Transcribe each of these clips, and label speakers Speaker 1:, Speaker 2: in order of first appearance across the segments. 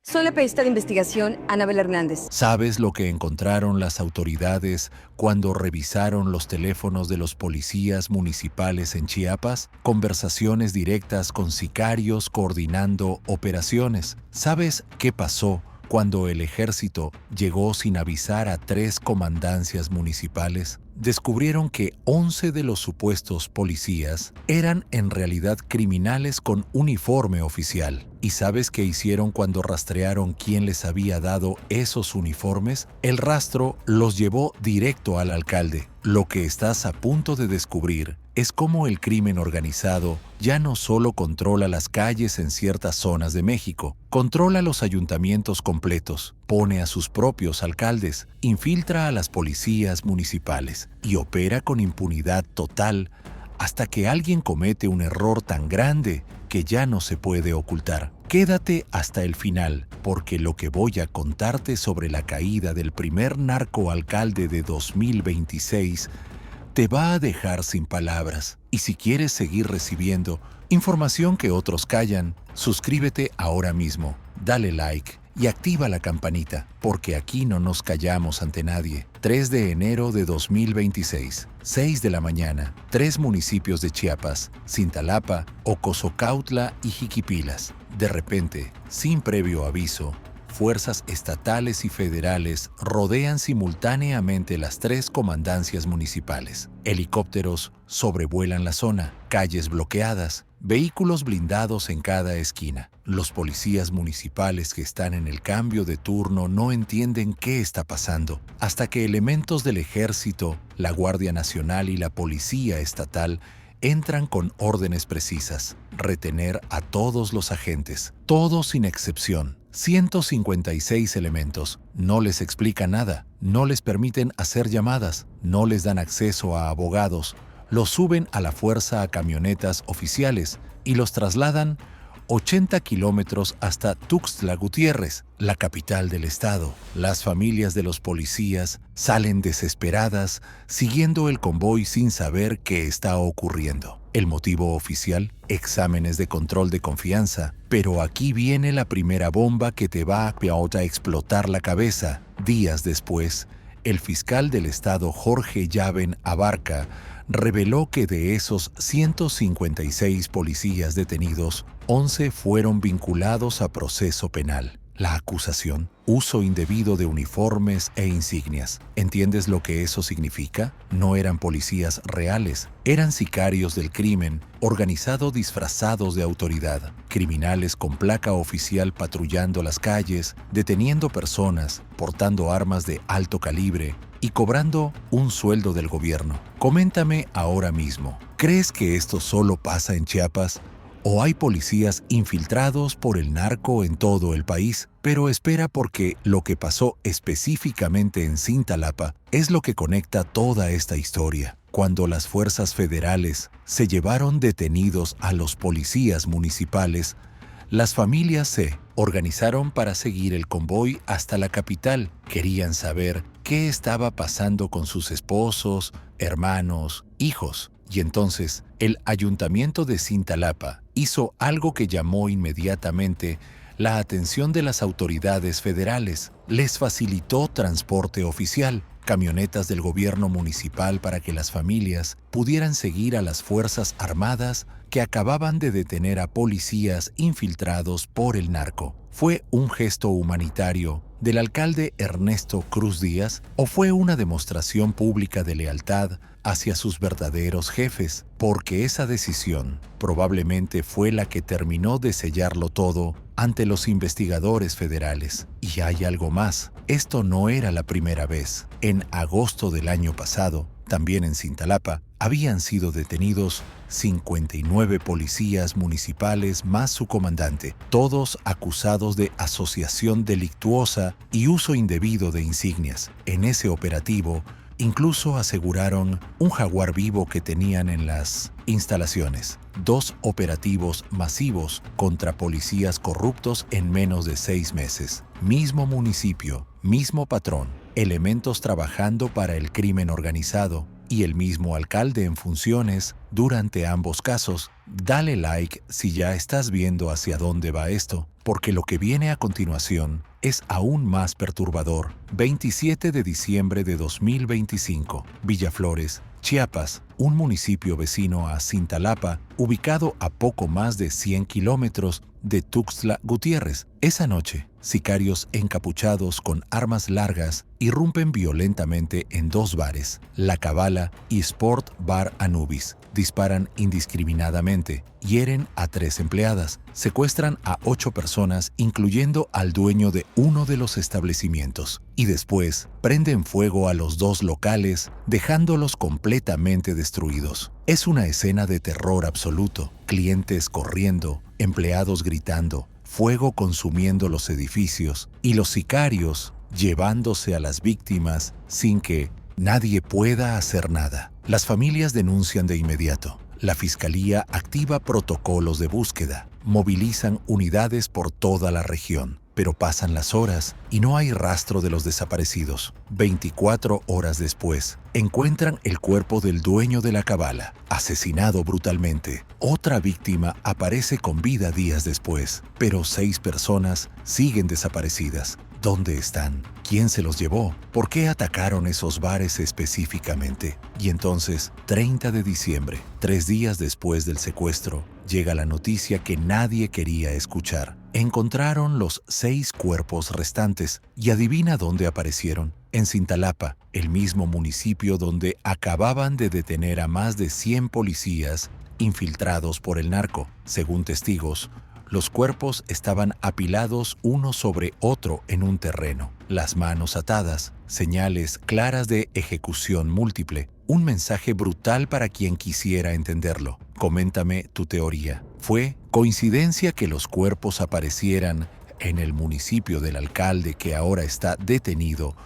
Speaker 1: Soy la periodista de investigación Anabel Hernández.
Speaker 2: ¿Sabes lo que encontraron las autoridades cuando revisaron los teléfonos de los policías municipales en Chiapas? Conversaciones directas con sicarios coordinando operaciones. ¿Sabes qué pasó cuando el ejército llegó sin avisar a 3 comandancias municipales? Descubrieron que 11 de los supuestos policías eran en realidad criminales con uniforme oficial. ¿Y sabes qué hicieron cuando rastrearon quién les había dado esos uniformes? El rastro los llevó directo al alcalde. Lo que estás a punto de descubrir es cómo el crimen organizado ya no solo controla las calles en ciertas zonas de México, controla los ayuntamientos completos, pone a sus propios alcaldes, infiltra a las policías municipales y opera con impunidad total hasta que alguien comete un error tan grande que ya no se puede ocultar. Quédate hasta el final, porque lo que voy a contarte sobre la caída del primer narcoalcalde de 2026 te va a dejar sin palabras. Y si quieres seguir recibiendo información que otros callan, suscríbete ahora mismo, dale like y activa la campanita, porque aquí no nos callamos ante nadie. 3 de enero de 2026, 6 de la mañana, 3 municipios de Chiapas, Cintalapa, Ocosocautla y Jiquipilas. De repente, sin previo aviso, fuerzas estatales y federales rodean simultáneamente las 3 comandancias municipales. Helicópteros sobrevuelan la zona, calles bloqueadas, vehículos blindados en cada esquina. Los policías municipales que están en el cambio de turno no entienden qué está pasando, hasta que elementos del ejército, la Guardia Nacional y la Policía Estatal entran con órdenes precisas: retener a todos los agentes, todos sin excepción. 156 elementos. No les explica nada, no les permiten hacer llamadas, no les dan acceso a abogados, los suben a la fuerza a camionetas oficiales y los trasladan 80 kilómetros hasta Tuxtla Gutiérrez, la capital del estado. Las familias de los policías salen desesperadas, siguiendo el convoy sin saber qué está ocurriendo. El motivo oficial: exámenes de control de confianza. Pero aquí viene la primera bomba que te va a explotar la cabeza. Días después, el fiscal del estado, Jorge Llaven Abarca, reveló que de esos 156 policías detenidos, 11 fueron vinculados a proceso penal. La acusación: uso indebido de uniformes e insignias. ¿Entiendes lo que eso significa? No eran policías reales, eran sicarios del crimen organizado disfrazados de autoridad, criminales con placa oficial patrullando las calles, deteniendo personas, portando armas de alto calibre y cobrando un sueldo del gobierno. Coméntame ahora mismo, ¿crees que esto solo pasa en Chiapas? ¿O hay policías infiltrados por el narco en todo el país? Pero espera, porque lo que pasó específicamente en Cintalapa es lo que conecta toda esta historia. Cuando las fuerzas federales se llevaron detenidos a los policías municipales, las familias se organizaron para seguir el convoy hasta la capital. Querían saber qué estaba pasando con sus esposos, hermanos, hijos. Y entonces, el ayuntamiento de Cintalapa hizo algo que llamó inmediatamente la atención de las autoridades federales. Les facilitó transporte oficial, camionetas del gobierno municipal, para que las familias pudieran seguir a las fuerzas armadas que acababan de detener a policías infiltrados por el narco. ¿Fue un gesto humanitario del alcalde Ernesto Cruz Díaz o fue una demostración pública de lealtad hacia sus verdaderos jefes? Porque esa decisión probablemente fue la que terminó de sellarlo todo ante los investigadores federales. Y hay algo más: esto no era la primera vez. En agosto del año pasado, también en Cintalapa, habían sido detenidos 59 policías municipales más su comandante, todos acusados de asociación delictuosa y uso indebido de insignias. En ese operativo, incluso aseguraron un jaguar vivo que tenían en las instalaciones. 2 operativos masivos contra policías corruptos en menos de 6 meses. Mismo municipio, mismo patrón, elementos trabajando para el crimen organizado, y el mismo alcalde en funciones durante ambos casos. Dale like si ya estás viendo hacia dónde va esto, porque lo que viene a continuación es aún más perturbador. 27 de diciembre de 2025, Villaflores, Chiapas, un municipio vecino a Cintalapa, ubicado a poco más de 100 kilómetros de Tuxtla Gutiérrez. Esa noche, sicarios encapuchados con armas largas irrumpen violentamente en dos bares, La Cabala y Sport Bar Anubis. Disparan indiscriminadamente, hieren a 3 empleadas, secuestran a 8 personas, incluyendo al dueño de uno de los establecimientos, y después prenden fuego a los 2 locales, dejándolos completamente destruidos. Es una escena de terror absoluto, clientes corriendo, empleados gritando, fuego consumiendo los edificios y los sicarios llevándose a las víctimas sin que nadie pueda hacer nada. Las familias denuncian de inmediato. La Fiscalía activa protocolos de búsqueda, movilizan unidades por toda la región, pero pasan las horas y no hay rastro de los desaparecidos. 24 horas después, encuentran el cuerpo del dueño de La Cabala, asesinado brutalmente. Otra víctima aparece con vida días después, pero 6 personas siguen desaparecidas. ¿Dónde están? ¿Quién se los llevó? ¿Por qué atacaron esos bares específicamente? Y entonces, 30 de diciembre, 3 días después del secuestro, llega la noticia que nadie quería escuchar. Encontraron los 6 cuerpos restantes y adivina dónde aparecieron. En Cintalapa, el mismo municipio donde acababan de detener a más de 100 policías infiltrados por el narco. Según testigos, los cuerpos estaban apilados uno sobre otro en un terreno, las manos atadas, señales claras de ejecución múltiple, un mensaje brutal para quien quisiera entenderlo. Coméntame tu teoría. ¿Fue coincidencia que los cuerpos aparecieran en el municipio del alcalde que ahora está detenido?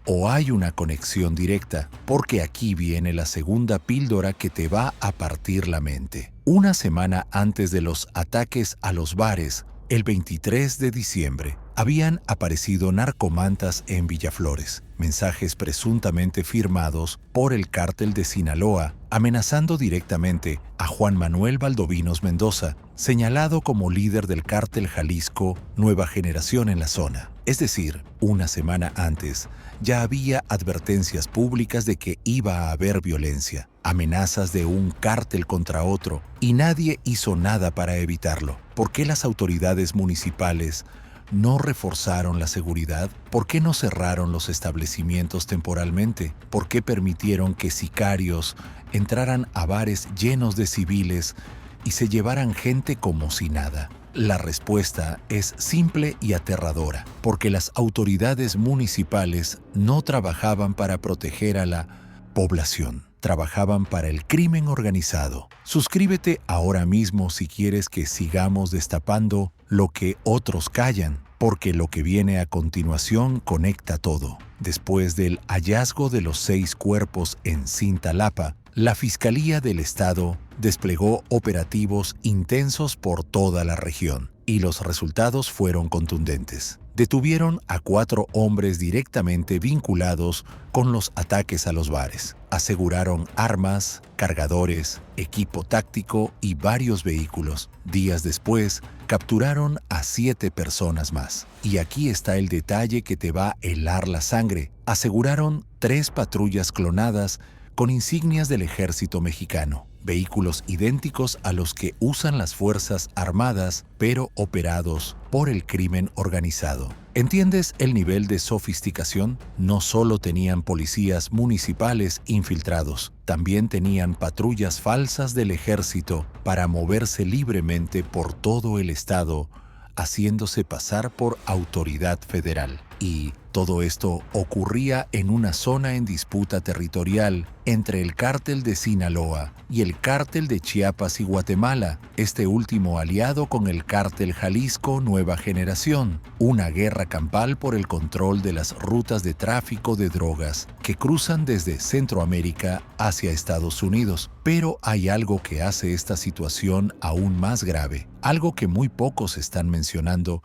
Speaker 2: ¿O hay una conexión directa? Porque aquí viene la segunda píldora que te va a partir la mente. Una semana antes de los ataques a los bares, el 23 de diciembre, habían aparecido narcomantas en Villaflores, mensajes presuntamente firmados por el cártel de Sinaloa, amenazando directamente a Juan Manuel Valdovinos Mendoza, señalado como líder del cártel Jalisco Nueva Generación en la zona. Es decir, una semana antes, ya había advertencias públicas de que iba a haber violencia, amenazas de un cártel contra otro, y nadie hizo nada para evitarlo. ¿Por qué las autoridades municipales no reforzaron la seguridad? ¿Por qué no cerraron los establecimientos temporalmente? ¿Por qué permitieron que sicarios entraran a bares llenos de civiles y se llevaran gente como si nada? La respuesta es simple y aterradora, porque las autoridades municipales no trabajaban para proteger a la población, trabajaban para el crimen organizado. Suscríbete ahora mismo si quieres que sigamos destapando lo que otros callan, porque lo que viene a continuación conecta todo. Después del hallazgo de los 6 cuerpos en Cintalapa, la Fiscalía del Estado desplegó operativos intensos por toda la región, y los resultados fueron contundentes. Detuvieron a 4 hombres directamente vinculados con los ataques a los bares. Aseguraron armas, cargadores, equipo táctico y varios vehículos. Días después, capturaron a 7 personas más. Y aquí está el detalle que te va a helar la sangre. Aseguraron 3 patrullas clonadas con insignias del ejército mexicano, vehículos idénticos a los que usan las Fuerzas Armadas, pero operados por el crimen organizado. ¿Entiendes el nivel de sofisticación? No solo tenían policías municipales infiltrados, también tenían patrullas falsas del ejército para moverse libremente por todo el estado, haciéndose pasar por autoridad federal. Y todo esto ocurría en una zona en disputa territorial entre el cártel de Sinaloa y el cártel de Chiapas y Guatemala, este último aliado con el cártel Jalisco Nueva Generación, una guerra campal por el control de las rutas de tráfico de drogas que cruzan desde Centroamérica hacia Estados Unidos. Pero hay algo que hace esta situación aún más grave, algo que muy pocos están mencionando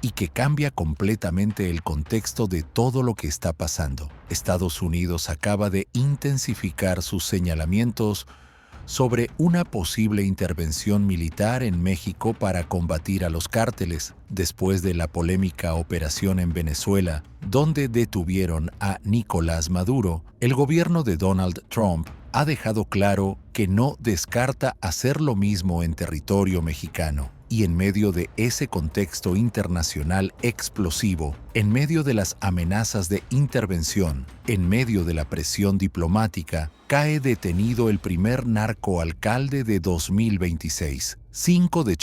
Speaker 2: y que cambia completamente el contexto de todo lo que está pasando. Estados Unidos acaba de intensificar sus señalamientos sobre una posible intervención militar en México para combatir a los cárteles, después de la polémica operación en Venezuela, donde detuvieron a Nicolás Maduro. El gobierno de Donald Trump ha dejado claro que no descarta hacer lo mismo en territorio mexicano. Y en medio de ese contexto internacional explosivo, en medio de las amenazas de intervención, en medio de la presión diplomática, cae detenido el primer narcoalcalde de 2026, 5 de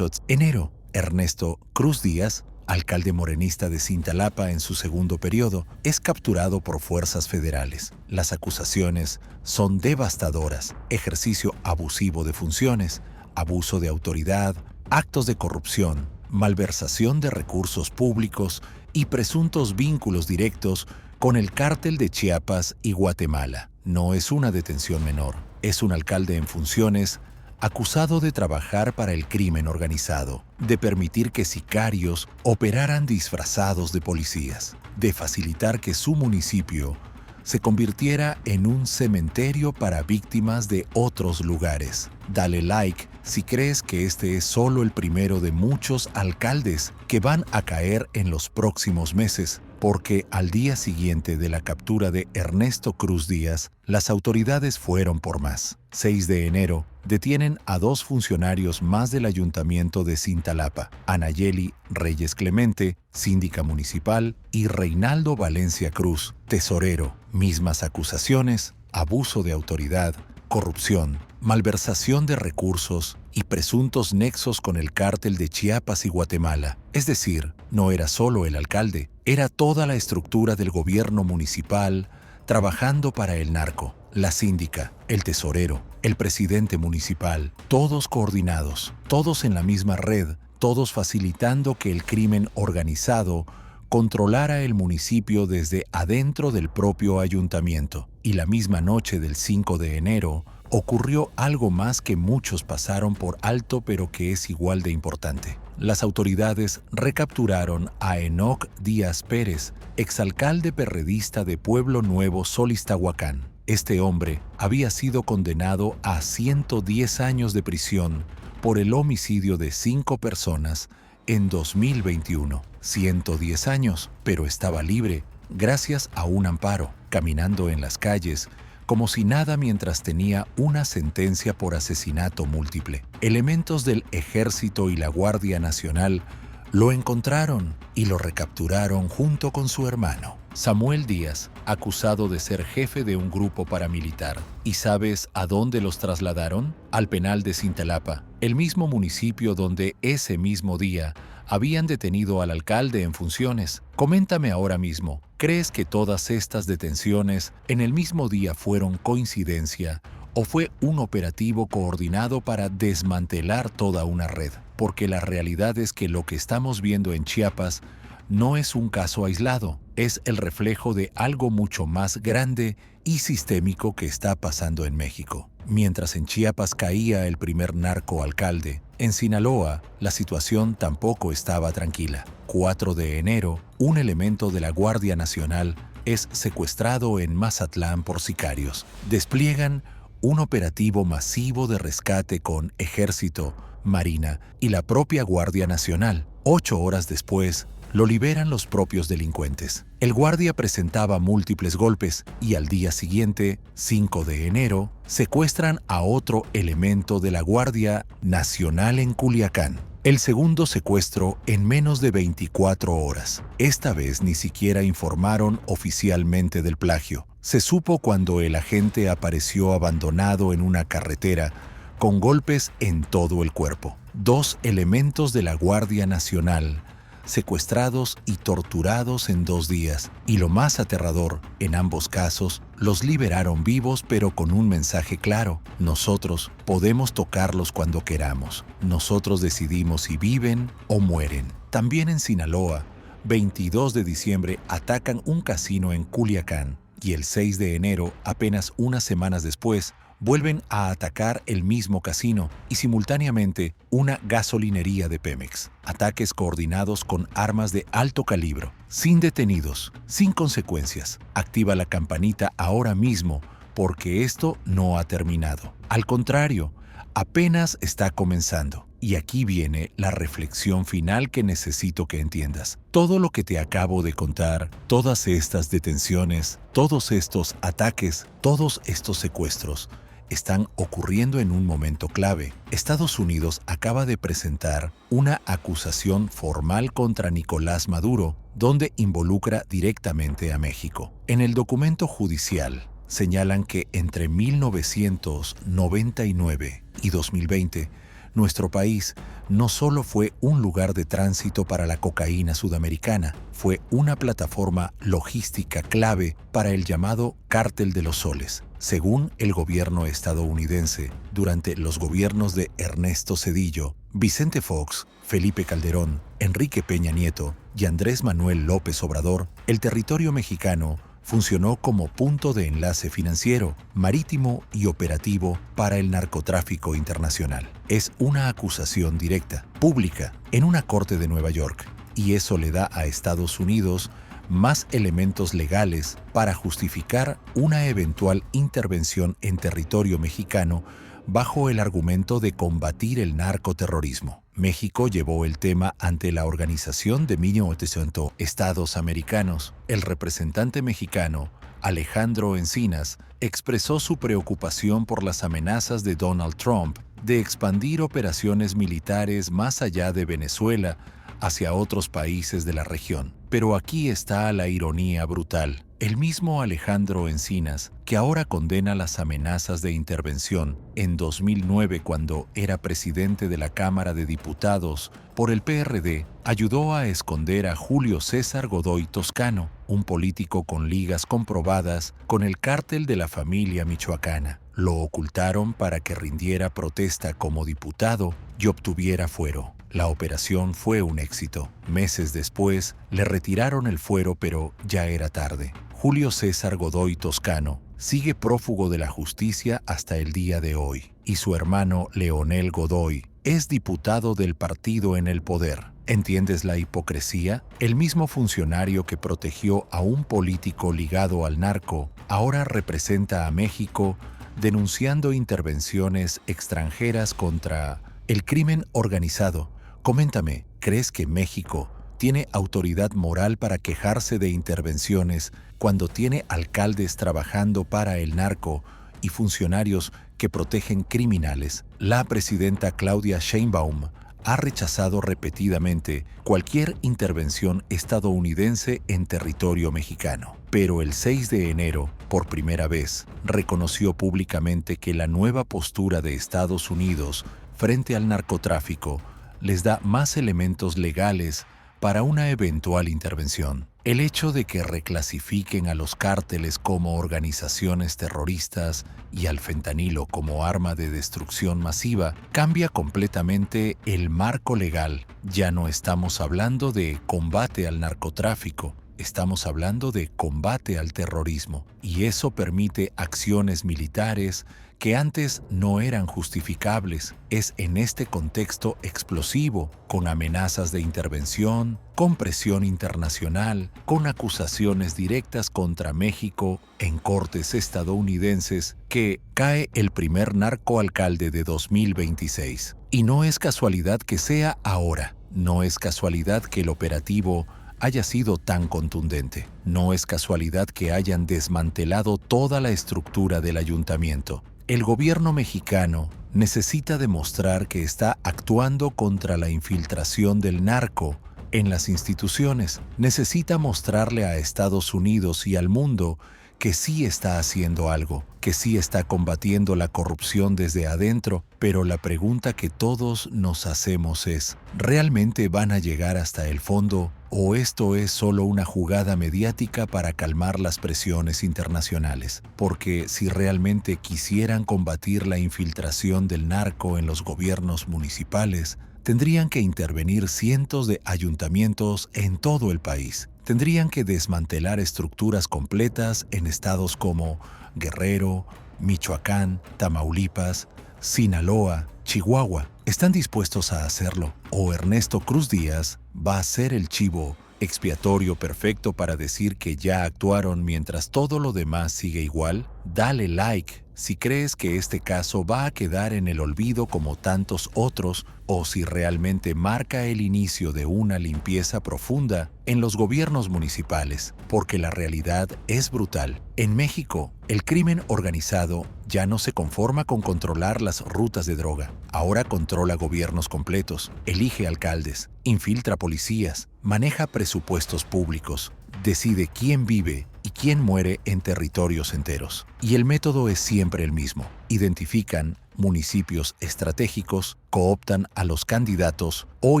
Speaker 2: enero. Ernesto Cruz Díaz, alcalde morenista de Cintalapa en su segundo periodo, es capturado por fuerzas federales. Las acusaciones son devastadoras: ejercicio abusivo de funciones, abuso de autoridad, actos de corrupción, malversación de recursos públicos y presuntos vínculos directos con el cártel de Chiapas y Guatemala. No es una detención menor, es un alcalde en funciones acusado de trabajar para el crimen organizado, de permitir que sicarios operaran disfrazados de policías, de facilitar que su municipio se convirtiera en un cementerio para víctimas de otros lugares. Dale like si crees que este es solo el primero de muchos alcaldes que van a caer en los próximos meses, porque al día siguiente de la captura de Ernesto Cruz Díaz, las autoridades fueron por más. 6 de enero, detienen a 2 funcionarios más del Ayuntamiento de Cintalapa, Anayeli Reyes Clemente, síndica municipal, y Reinaldo Valencia Cruz, tesorero. Mismas acusaciones: abuso de autoridad, corrupción, malversación de recursos y presuntos nexos con el cártel de Chiapas y Guatemala. Es decir, no era solo el alcalde, era toda la estructura del gobierno municipal trabajando para el narco. La síndica, el tesorero, el presidente municipal, todos coordinados, todos en la misma red, todos facilitando que el crimen organizado controlara el municipio desde adentro del propio ayuntamiento. Y la misma noche del 5 de enero ocurrió algo más que muchos pasaron por alto, pero que es igual de importante. Las autoridades recapturaron a Enoc Díaz Pérez, exalcalde perredista de Pueblo Nuevo, Solistahuacán. Este hombre había sido condenado a 110 años de prisión por el homicidio de 5 personas en 2021. 110 años, pero estaba libre gracias a un amparo, caminando en las calles como si nada mientras tenía una sentencia por asesinato múltiple. Elementos del Ejército y la Guardia Nacional lo encontraron y lo recapturaron junto con su hermano, Samuel Díaz, acusado de ser jefe de un grupo paramilitar. ¿Y sabes a dónde los trasladaron? Al penal de Cintalapa, el mismo municipio donde ese mismo día habían detenido al alcalde en funciones. Coméntame ahora mismo, ¿crees que todas estas detenciones en el mismo día fueron coincidencia o fue un operativo coordinado para desmantelar toda una red? Porque la realidad es que lo que estamos viendo en Chiapas no es un caso aislado, es el reflejo de algo mucho más grande y sistémico que está pasando en México. Mientras en Chiapas caía el primer narcoalcalde, en Sinaloa la situación tampoco estaba tranquila. 4 de enero, un elemento de la Guardia Nacional es secuestrado en Mazatlán por sicarios. Despliegan un operativo masivo de rescate con Ejército, Marina y la propia Guardia Nacional. 8 horas después, lo liberan los propios delincuentes. El guardia presentaba múltiples golpes y al día siguiente, 5 de enero, secuestran a otro elemento de la Guardia Nacional en Culiacán. El segundo secuestro en menos de 24 horas. Esta vez ni siquiera informaron oficialmente del plagio. Se supo cuando el agente apareció abandonado en una carretera con golpes en todo el cuerpo. 2 elementos de la Guardia Nacional secuestrados y torturados en 2 días. Y lo más aterrador, en ambos casos, los liberaron vivos pero con un mensaje claro: nosotros podemos tocarlos cuando queramos. Nosotros decidimos si viven o mueren. También en Sinaloa, 22 de diciembre atacan un casino en Culiacán y el 6 de enero, apenas unas semanas después, vuelven a atacar el mismo casino y simultáneamente una gasolinería de Pemex. Ataques coordinados con armas de alto calibre, sin detenidos, sin consecuencias. Activa la campanita ahora mismo porque esto no ha terminado. Al contrario, apenas está comenzando. Y aquí viene la reflexión final que necesito que entiendas. Todo lo que te acabo de contar, todas estas detenciones, todos estos ataques, todos estos secuestros, están ocurriendo en un momento clave. Estados Unidos acaba de presentar una acusación formal contra Nicolás Maduro, donde involucra directamente a México. En el documento judicial, señalan que entre 1999 y 2020, nuestro país no solo fue un lugar de tránsito para la cocaína sudamericana, fue una plataforma logística clave para el llamado Cártel de los Soles. Según el gobierno estadounidense, durante los gobiernos de Ernesto Zedillo, Vicente Fox, Felipe Calderón, Enrique Peña Nieto y Andrés Manuel López Obrador, el territorio mexicano funcionó como punto de enlace financiero, marítimo y operativo para el narcotráfico internacional. Es una acusación directa, pública, en una corte de Nueva York, y eso le da a Estados Unidos más elementos legales para justificar una eventual intervención en territorio mexicano bajo el argumento de combatir el narcoterrorismo. México llevó el tema ante la Organización de 1800 Estados Americanos. El representante mexicano, Alejandro Encinas, expresó su preocupación por las amenazas de Donald Trump de expandir operaciones militares más allá de Venezuela hacia otros países de la región. Pero aquí está la ironía brutal. El mismo Alejandro Encinas, que ahora condena las amenazas de intervención, en 2009, cuando era presidente de la Cámara de Diputados por el PRD, ayudó a esconder a Julio César Godoy Toscano, un político con ligas comprobadas con el cártel de la familia michoacana. Lo ocultaron para que rindiera protesta como diputado y obtuviera fuero. La operación fue un éxito. Meses después, le retiraron el fuero, pero ya era tarde. Julio César Godoy Toscano sigue prófugo de la justicia hasta el día de hoy, y su hermano Leonel Godoy es diputado del partido en el poder. ¿Entiendes la hipocresía? El mismo funcionario que protegió a un político ligado al narco ahora representa a México denunciando intervenciones extranjeras contra el crimen organizado. Coméntame, ¿crees que México tiene autoridad moral para quejarse de intervenciones cuando tiene alcaldes trabajando para el narco y funcionarios que protegen criminales? La presidenta Claudia Sheinbaum ha rechazado repetidamente cualquier intervención estadounidense en territorio mexicano. Pero el 6 de enero, por primera vez, reconoció públicamente que la nueva postura de Estados Unidos frente al narcotráfico les da más elementos legales para una eventual intervención. El hecho de que reclasifiquen a los cárteles como organizaciones terroristas y al fentanilo como arma de destrucción masiva cambia completamente el marco legal. Ya no estamos hablando de combate al narcotráfico, estamos hablando de combate al terrorismo, y eso permite acciones militares que antes no eran justificables. Es en este contexto explosivo, con amenazas de intervención, con presión internacional, con acusaciones directas contra México en cortes estadounidenses, que cae el primer narcoalcalde de 2026. Y no es casualidad que sea ahora, no es casualidad que el operativo haya sido tan contundente. No es casualidad que hayan desmantelado toda la estructura del ayuntamiento. El gobierno mexicano necesita demostrar que está actuando contra la infiltración del narco en las instituciones. Necesita mostrarle a Estados Unidos y al mundo que sí está haciendo algo, que sí está combatiendo la corrupción desde adentro, pero la pregunta que todos nos hacemos es, ¿realmente van a llegar hasta el fondo o esto es solo una jugada mediática para calmar las presiones internacionales? Porque si realmente quisieran combatir la infiltración del narco en los gobiernos municipales, tendrían que intervenir cientos de ayuntamientos en todo el país. Tendrían que desmantelar estructuras completas en estados como Guerrero, Michoacán, Tamaulipas, Sinaloa, Chihuahua están dispuestos a hacerlo, o Ernesto Cruz Díaz va a ser el chivo expiatorio perfecto para decir que ya actuaron mientras todo lo demás sigue igual. Dale like si crees que este caso va a quedar en el olvido como tantos otros, o si realmente marca el inicio de una limpieza profunda en los gobiernos municipales, porque la realidad es brutal. En México, el crimen organizado ya no se conforma con controlar las rutas de droga. Ahora controla gobiernos completos, elige alcaldes, infiltra policías, maneja presupuestos públicos, decide quién vive y quién muere en territorios enteros. Y el método es siempre el mismo. Identifican municipios estratégicos, cooptan a los candidatos o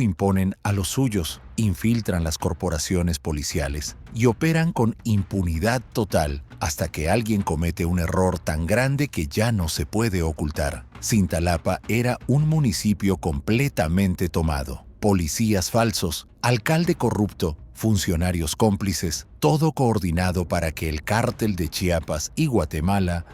Speaker 2: imponen a los suyos, infiltran las corporaciones policiales y operan con impunidad total hasta que alguien comete un error tan grande que ya no se puede ocultar. Cintalapa era un municipio completamente tomado. Policías falsos, alcalde corrupto, funcionarios cómplices, todo coordinado para que el cártel de Chiapas y Guatemala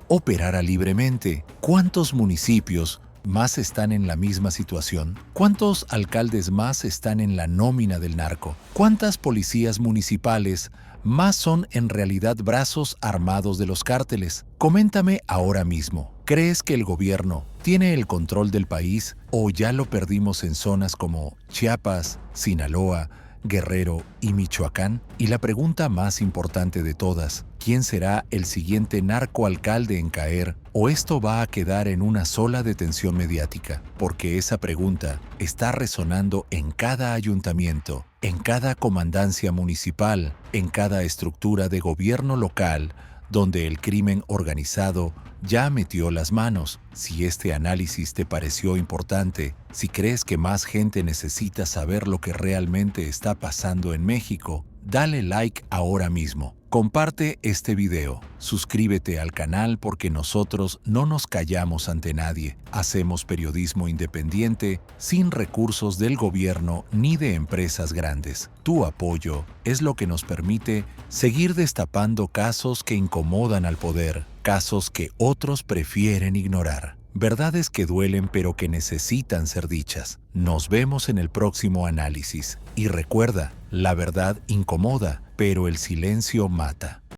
Speaker 2: operara libremente. ¿Cuántos municipios más están en la misma situación? ¿Cuántos alcaldes más están en la nómina del narco? ¿Cuántas policías municipales más son en realidad brazos armados de los cárteles? Coméntame ahora mismo. ¿Crees que el gobierno tiene el control del país o ya lo perdimos en zonas como Chiapas, Sinaloa, Guerrero y Michoacán? Y la pregunta más importante de todas, ¿quién será el siguiente narcoalcalde en caer? ¿O esto va a quedar en una sola detención mediática? Porque esa pregunta está resonando en cada ayuntamiento, en cada comandancia municipal, en cada estructura de gobierno local, donde el crimen organizado ya metió las manos. Si este análisis te pareció importante, si crees que más gente necesita saber lo que realmente está pasando en México, dale like ahora mismo. Comparte este video, suscríbete al canal porque nosotros no nos callamos ante nadie. Hacemos periodismo independiente sin recursos del gobierno ni de empresas grandes. Tu apoyo es lo que nos permite seguir destapando casos que incomodan al poder, casos que otros prefieren ignorar. Verdades que duelen pero que necesitan ser dichas. Nos vemos en el próximo análisis. Y recuerda, la verdad incomoda, pero el silencio mata.